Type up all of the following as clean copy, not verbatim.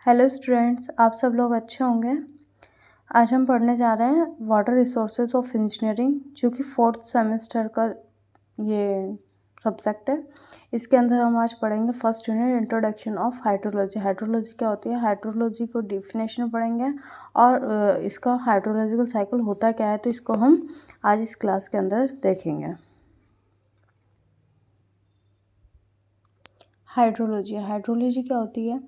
Hello students, आप सब लोग अच्छे होंगे। आज हम पढ़ने जा रहे हैं वाटर रिसोर्सेज ऑफ इंजीनियरिंग, जो कि 4th सेमेस्टर का ये सब्जेक्ट है। इसके अंदर हम आज पढ़ेंगे first unit introduction of hydrology. Hydrology क्या होती है, हाइड्रोलॉजी को डिफिनेशन पढ़ेंगे और इसका हाइड्रोलॉजिकल साइकिल होता क्या है, तो इसको हम आज इस क्लास के अंदर देखेंगे। हाइड्रोलॉजी क्या होती है।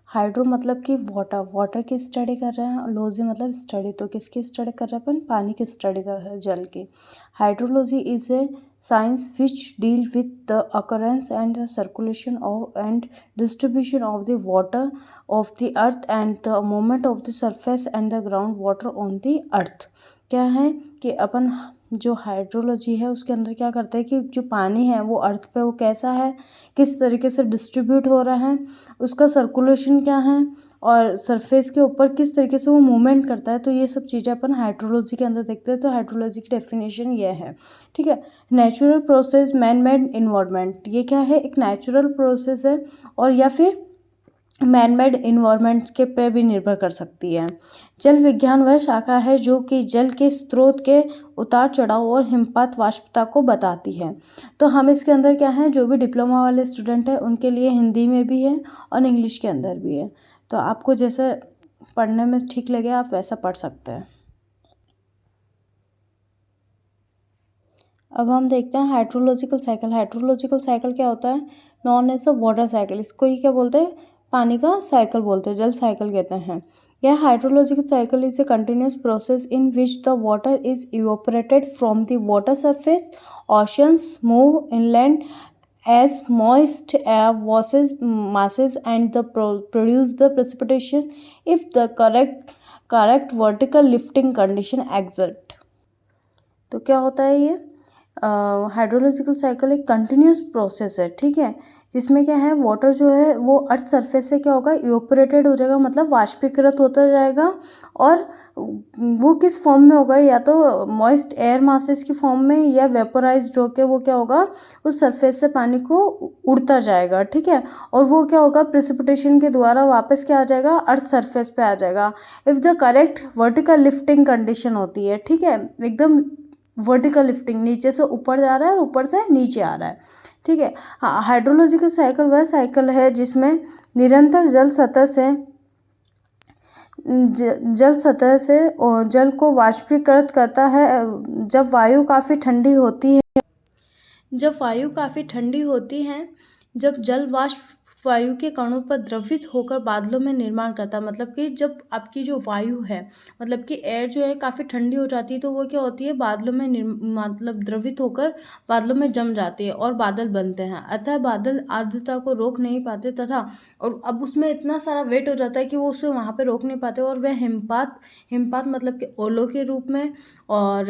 हाइड्रो मतलब कि वाटर की स्टडी कर रहे हैं, लॉजी मतलब स्टडी, तो किसकी स्टडी कर रहे हैं अपन, पानी की स्टडी कर रहे हैं, जल की। Hydrology is a science which deal with the occurrence and the circulation of and distribution of the water of the earth and the movement of the surface and the ground water on the अर्थ। क्या है कि अपन जो hydrology है उसके अंदर क्या करते हैं कि जो पानी है वो अर्थ पे वो कैसा है, किस तरीके से डिस्ट्रीब्यूट हो रहा है, उसका सर्कुलेशन क्या है और सरफेस के ऊपर किस तरीके से वो मूवमेंट करता है, तो ये सब चीज़ें अपन हाइड्रोलॉजी के अंदर देखते हैं। तो हाइड्रोलॉजी की डेफिनेशन ये है, ठीक है। Natural process, man made environment, ये क्या है, एक नेचुरल प्रोसेस है और या फिर मैन मेड इन्वायरमेंट के पे भी निर्भर कर सकती है। जल विज्ञान वह शाखा है जो कि जल के स्रोत के उतार चढ़ाव और हिमपात वाष्पता को बताती है। तो हम इसके अंदर क्या है, जो भी डिप्लोमा वाले स्टूडेंट हैं उनके लिए हिंदी में भी है और इंग्लिश के अंदर भी है, तो आपको जैसे पढ़ने में ठीक लगे आप वैसा पढ़ सकते हैं। अब हम देखते हैं हाइड्रोलॉजिकल साइकिल। हाइड्रोलॉजिकल साइकिल क्या होता है, known as a water cycle, इसको ही क्या बोलते हैं, पानी का साइकिल बोलते हैं, जल साइकिल कहते हैं। यह hydrological cycle is a continuous process in which the water is evaporated from the water surface, oceans move inland as moist air masses and produce the precipitation if the correct vertical lifting condition exist। तो क्या होता है ये hydrological cycle एक continuous process है, ठीक है, जिसमें क्या है वाटर जो है वो अर्थ सरफेस से क्या होगा, इवोपरेटेड हो जाएगा, मतलब वाष्पीकृत होता जाएगा और वो किस फॉर्म में होगा, या तो मॉइस्ट एयर मासेस की फॉर्म में या वेपोराइज्ड होकर वो क्या होगा, उस सरफेस से पानी को उड़ता जाएगा, ठीक है, और वो क्या होगा, प्रेसिपिटेशन के द्वारा वापस क्या आ जाएगा, अर्थ सरफेस पे आ जाएगा if the correct vertical lifting condition होती है, ठीक है, एकदम वर्टिकल लिफ्टिंग, नीचे से ऊपर जा रहा है और ऊपर से नीचे आ रहा है, ठीक है। हाँ, हाइड्रोलॉजिकल साइकिल वह साइकिल है जिसमें निरंतर जल सतह से जल को वाष्पीकृत करता है। जब वायु काफ़ी ठंडी होती है, जब जल वाष्प वायु के कणों पर द्रवित होकर बादलों में निर्माण करता है, मतलब कि जब आपकी जो वायु है, मतलब कि एयर जो है काफ़ी ठंडी हो जाती है, तो वो क्या होती है, बादलों में मतलब द्रवित होकर बादलों में जम जाती है और बादल बनते हैं। अतः बादल आर्द्रता को रोक नहीं पाते तथा और अब उसमें इतना सारा वेट हो जाता है कि वो उसे वहाँ पे रोक नहीं पाते और वह हिमपात मतलब कि ओलों के रूप में और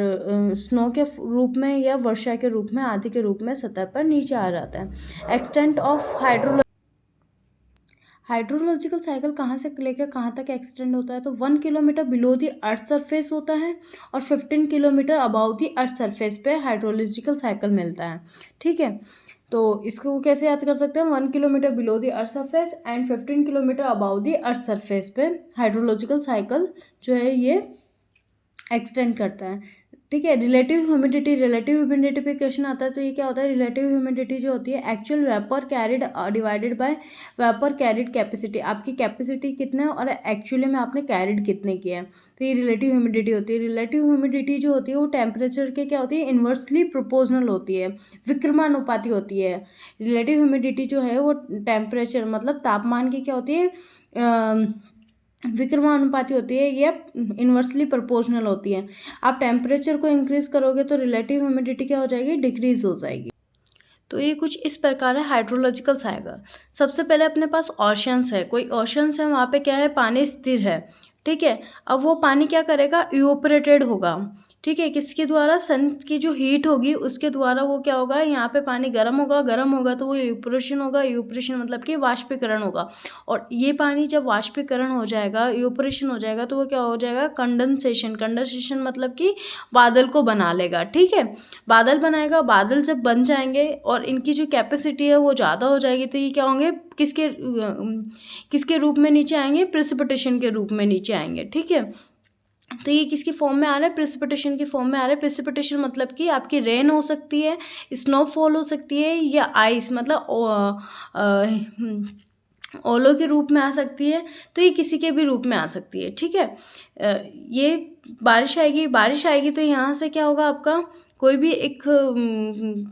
स्नो के रूप में या वर्षा के रूप में आदि के रूप में सतह पर नीचे आ जाता है। एक्सटेंट ऑफ हाइड्रोलॉजिकल साइकिल कहाँ से लेकर कहाँ तक एक्सटेंड होता है, तो 1 kilometre below the earth surface होता है और 15 kilometre about the earth surface पे हाइड्रोलॉजिकल साइकिल मिलता है, ठीक है। तो इसको कैसे याद कर सकते हैं, 1 kilometre below the earth surface and 15 kilometre about the earth surface पे हाइड्रोलॉजिकल साइकिल जो है ये एक्सटेंड करता है, ठीक है। रिलेटिव ह्यूमिडिटी पे क्वेश्चन आता है, तो ये क्या होता है, रिलेटिव ह्यूमिडिटी जो होती है actual vapour carried divided by vapour carried capacity, आपकी कैपेसिटी कितना है और एक्चुअली में आपने कैरिड कितने किया है, तो ये रिलेटिव ह्यूमिडिटी होती है। रिलेटिव ह्यूमिडिटी जो होती है वो टेम्परेचर के क्या होती है, इन्वर्सली प्रोपोर्शनल होती है, विक्रमानुपाती होती है। रिलेटिव ह्यूमिडिटी जो है वो टेम्परेचर मतलब तापमान की क्या होती है, विक्रमानुपाती होती है या इन्वर्सली प्रोपोर्शनल होती है। आप टेम्परेचर को इंक्रीज करोगे तो रिलेटिव ह्यूमिडिटी क्या हो जाएगी, डिक्रीज हो जाएगी। तो ये कुछ इस प्रकार है हाइड्रोलॉजिकल साइकिल। सबसे पहले अपने पास ओशंस है, कोई ओशंस है, वहाँ पे क्या है, पानी स्थिर है, ठीक है। अब वो पानी क्या करेगा, इवोपरेटेड होगा, ठीक है, किसके द्वारा, सन की जो हीट होगी उसके द्वारा वो क्या होगा, यहाँ पे पानी गर्म होगा तो वो इवेपोरेशन होगा, इवेपोरेशन मतलब कि वाष्पीकरण होगा। और ये पानी जब वाष्पीकरण हो जाएगा, इवेपोरेशन हो जाएगा, तो वो क्या हो जाएगा, कंडेंसेशन मतलब कि बादल को बना लेगा। ठीक है, बादल बनाएगा, बादल जब बन जाएंगे और इनकी जो कैपेसिटी है वो ज़्यादा हो जाएगी, तो ये क्या होंगे, किसके रूप में नीचे आएंगे, प्रेसिपिटेशन के रूप में नीचे आएंगे। ठीक है, तो ये किसकी फॉर्म में आ रहा है, प्रेसिपिटेशन की फॉर्म में आ रहा है। प्रेसिपिटेशन मतलब कि आपकी रेन हो सकती है, स्नोफॉल हो सकती है, या आइस मतलब ओलो के रूप में आ सकती है, तो ये किसी के भी रूप में आ सकती है। ठीक है, ये बारिश आएगी तो यहाँ से क्या होगा, आपका कोई भी एक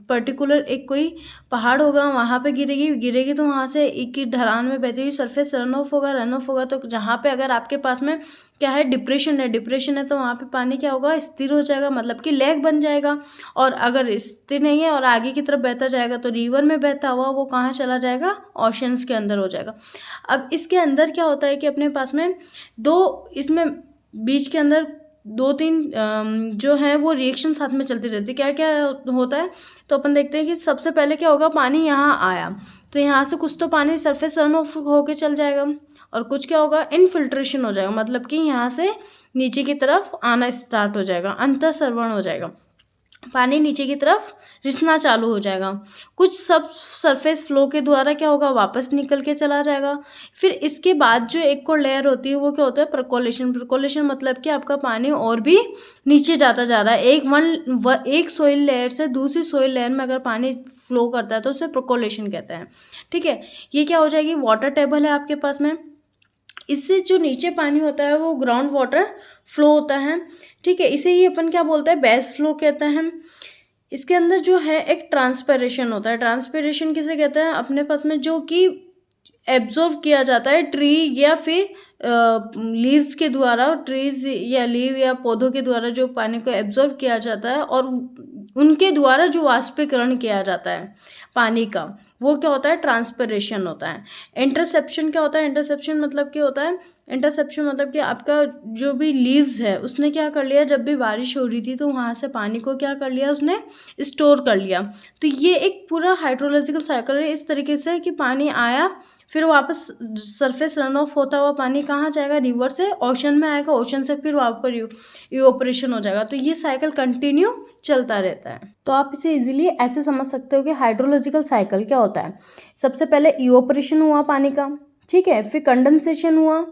पर्टिकुलर एक कोई पहाड़ होगा, वहाँ पे गिरेगी तो वहाँ से एक ही ढलान में बहती हुई सरफेस रन ऑफ होगा। तो जहाँ पे अगर आपके पास में क्या है, डिप्रेशन है तो वहाँ पे पानी क्या होगा, स्थिर हो जाएगा, मतलब कि लेक बन जाएगा। और अगर स्थिर नहीं है और आगे की तरफ बहता जाएगा तो रिवर में बहता हुआ वो कहाँ चला जाएगा, ओशंस के अंदर हो जाएगा। अब इसके अंदर क्या होता है कि अपने पास में इसमें बीच के अंदर 2-3 जो है वो रिएक्शन साथ में चलती रहती है। क्या क्या होता है, तो अपन देखते हैं कि सबसे पहले क्या होगा, पानी यहाँ आया तो यहाँ से कुछ तो पानी सरफेस रन ऑफ होके चल जाएगा, और कुछ क्या होगा, इनफिल्ट्रेशन हो जाएगा, मतलब कि यहाँ से नीचे की तरफ आना स्टार्ट हो जाएगा, अंतःसरवण हो जाएगा, पानी नीचे की तरफ रिसना चालू हो जाएगा। कुछ सब सरफेस फ्लो के द्वारा क्या होगा, वापस निकल के चला जाएगा। फिर इसके बाद जो एक और लेयर होती है वो क्या होता है, परकोलेशन मतलब कि आपका पानी और भी नीचे जाता जा रहा है, एक सोइल लेयर से दूसरी सोइल लेयर में अगर पानी फ्लो करता है तो उसे परकोलेशन कहते हैं। ठीक है, ये क्या हो जाएगी, वाटर टेबल है आपके पास में, इससे जो नीचे पानी होता है वो ग्राउंड वाटर फ्लो होता है। ठीक है, इसे ही अपन क्या बोलते हैं, बेस फ्लो कहते हैं। इसके अंदर जो है एक ट्रांसपिरेशन होता है। ट्रांसपिरेशन किसे कहते हैं, अपने पास में जो कि एब्जॉर्व किया जाता है ट्री या फिर लीव्स के द्वारा, ट्रीज या लीव या पौधों के द्वारा जो पानी को एब्जॉर्व किया जाता है और उनके द्वारा जो वाष्पीकरण किया जाता है पानी का, वो क्या होता है, ट्रांसपिरेशन होता है। इंटरसेप्शन क्या होता है, इंटरसेप्शन मतलब क्या होता है, इंटरसेप्शन मतलब कि आपका जो भी लीव्स है उसने क्या कर लिया, जब भी बारिश हो रही थी तो वहाँ से पानी को क्या कर लिया, उसने स्टोर कर लिया। तो ये एक पूरा हाइड्रोलॉजिकल साइकिल है, इस तरीके से कि पानी आया, फिर वापस सरफेस रन ऑफ होता हुआ पानी कहाँ जाएगा, रिवर से ओशन में आएगा, ओशन से फिर वापस इवेपोरेशन हो जाएगा। तो ये साइकिल कंटिन्यू चलता रहता है। तो आप इसे इजीली ऐसे समझ सकते हो कि हाइड्रोलॉजिकल साइकिल क्या होता है, सबसे पहले इवेपोरेशन हुआ पानी का, ठीक है, फिर कंडेंसेशन हुआ,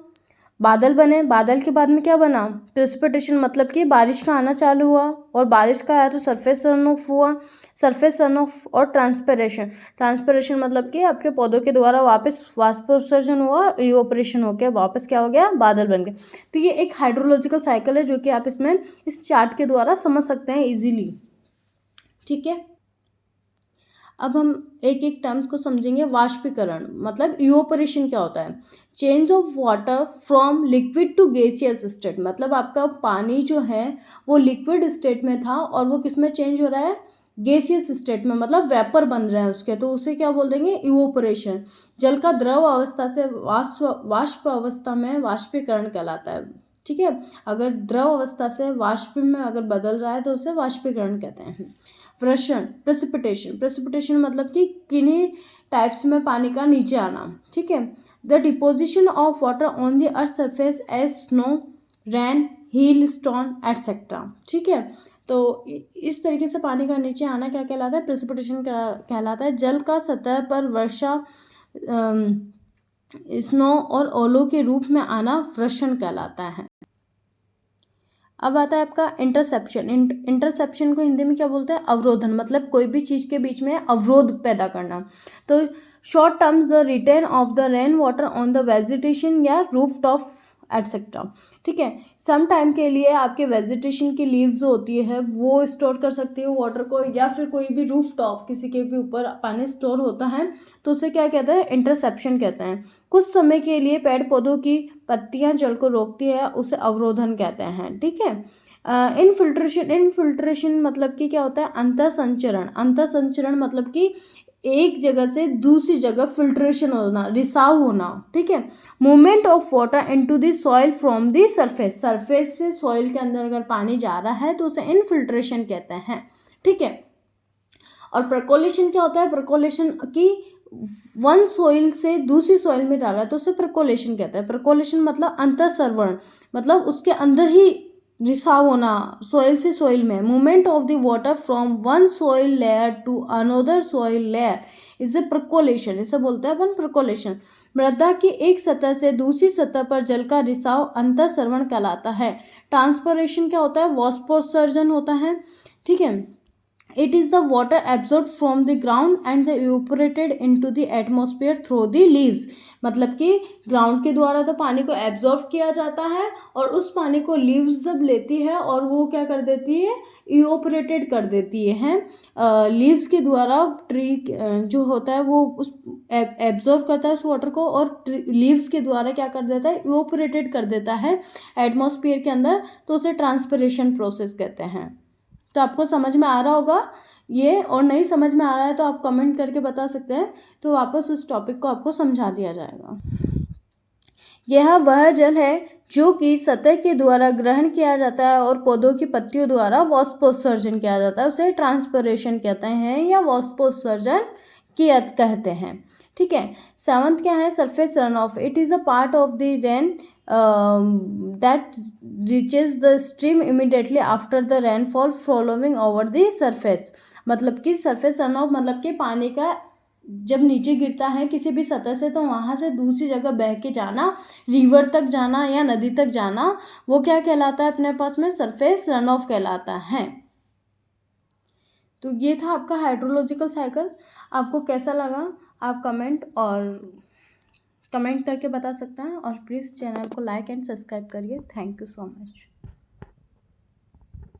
बादल बने, बादल के बाद में क्या बना, प्रेसिपिटेशन मतलब कि बारिश का आना चालू हुआ, और बारिश का आया तो सरफेस रन ऑफ हुआ, सरफेस रन ऑफ, और ट्रांसपिरेशन मतलब कि आपके पौधों के द्वारा वापस वाष्पोत्सर्जन हुआ, इवेपोरेशन हो गया, वापस क्या हो गया, बादल बन गए। तो ये एक हाइड्रोलॉजिकल साइकिल है जो कि आप इसमें इस चार्ट के द्वारा समझ सकते हैं इजीली। ठीक है, अब हम एक एक टर्म्स को समझेंगे। वाष्पीकरण मतलब इवेपोरेशन क्या होता है, change of water from liquid to gaseous state, मतलब आपका पानी जो है वो लिक्विड स्टेट में था और वो किस में चेंज हो रहा है, गैसियस स्टेट में, मतलब वेपर बन रहा है उसके, तो उसे क्या बोल देंगे, इवेपोरेशन। जल का द्रव अवस्था से वाष्प अवस्था में वाष्पीकरण कहलाता है। ठीक है, अगर द्रव अवस्था से वाष्प में अगर बदल रहा है तो उसे वाष्पीकरण कहते हैं। वर्षण, प्रेसिपिटेशन मतलब कि किन्हीं टाइप्स में पानी का नीचे आना। ठीक है, the deposition of water on the earth surface as snow, rain, hail stone etcetera. ठीक है, तो इस तरीके से पानी का नीचे आना क्या कहलाता है, प्रेसिपिटेशन कहलाता है। जल का सतह पर वर्षा, स्नो और ओलो के रूप में आना वर्षण कहलाता है। अब आता है आपका इंटरसेप्शन। इंटरसेप्शन को हिंदी में क्या बोलते हैं, अवरोधन, मतलब कोई भी चीज़ के बीच में अवरोध पैदा करना। तो short terms the retain of the rain water on the vegetation या रूफ टॉप एटसेट्रा। ठीक है, सम टाइम के लिए आपके वेजिटेशन की लीव्स जो होती है वो स्टोर कर सकती है वाटर को, या फिर कोई भी रूफ टॉप किसी के भी ऊपर पानी स्टोर होता है तो उसे क्या कहते हैं, इंटरसेप्शन कहते हैं। कुछ समय के लिए पेड़ पौधों की पत्तियां जल को रोकती है, उसे अवरोधन कहते हैं। ठीक है, इनफिल्ट्रेशन मतलब कि क्या होता है, अंतःसंचरण मतलब कि एक जगह से दूसरी जगह फिल्ट्रेशन होना, रिसाव होना, ठीक है। Movement of water into the soil from the surface, surface से सॉइल के अंदर अगर पानी जा रहा है तो उसे इनफिल्ट्रेशन कहते हैं, ठीक है। और परकोलेशन क्या होता है, परकोलेशन की वन सॉइल से दूसरी सॉइल में जा रहा है तो उसे परकोलेशन कहते हैं। परकोलेशन मतलब अंतःसंवरण, मतलब उसके अंदर ही रिसाव होना सॉइल से सॉइल में। Movement of the water from one soil layer to another soil layer is a percolation, इसे बोलते हैं अपन परकोलेशन। मृदा की एक सतह से दूसरी सतह पर जल का रिसाव अंतःसंवरण कहलाता है। ट्रांसपरेशन क्या होता है, वाष्पोत्सर्जन होता है, ठीक है। It is the water absorbed from the ground and evaporated into the atmosphere through the leaves, मतलब कि ग्राउंड के द्वारा तो पानी को एब्जॉर्ब किया जाता है और उस पानी को लीव्स जब लेती है और वो क्या कर देती है, इवोपरेटेड कर देती है लीव्स के द्वारा। ट्री जो होता है वो उस एब्जॉर्ब करता है उस वाटर को और लीव्स के द्वारा क्या कर देता है, इवोपरेटेड कर देता है एटमॉस्फेयर के अंदर, तो उसे ट्रांसपिरेशन प्रोसेस कहते हैं। तो आपको समझ में आ रहा होगा ये, और नहीं समझ में आ रहा है तो आप कमेंट करके बता सकते हैं, तो वापस उस टॉपिक को आपको समझा दिया जाएगा। यह वह जल है जो कि सतह के द्वारा ग्रहण किया जाता है और पौधों की पत्तियों द्वारा वाष्पोत्सर्जन किया जाता है, उसे ट्रांसपिरेशन कहते हैं या वाष्पोत्सर्जन किया कहते हैं, ठीक है। सेवंथ क्या है, surface run of. It is a part of the rain that reaches the stream immediately after the rainfall following over the surface, मतलब कि सरफेस रन ऑफ मतलब कि पानी का जब नीचे गिरता है किसी भी सतह से तो वहाँ से दूसरी जगह बह के जाना, रिवर तक जाना या नदी तक जाना, वो क्या कहलाता है अपने पास में, सरफेस रन ऑफ कहलाता है। तो ये था आपका हाइड्रोलॉजिकल साइकिल। आपको कैसा लगा आप कमेंट करके बता सकते हैं और प्लीज़ चैनल को लाइक एंड सब्सक्राइब करिए। Thank you so much.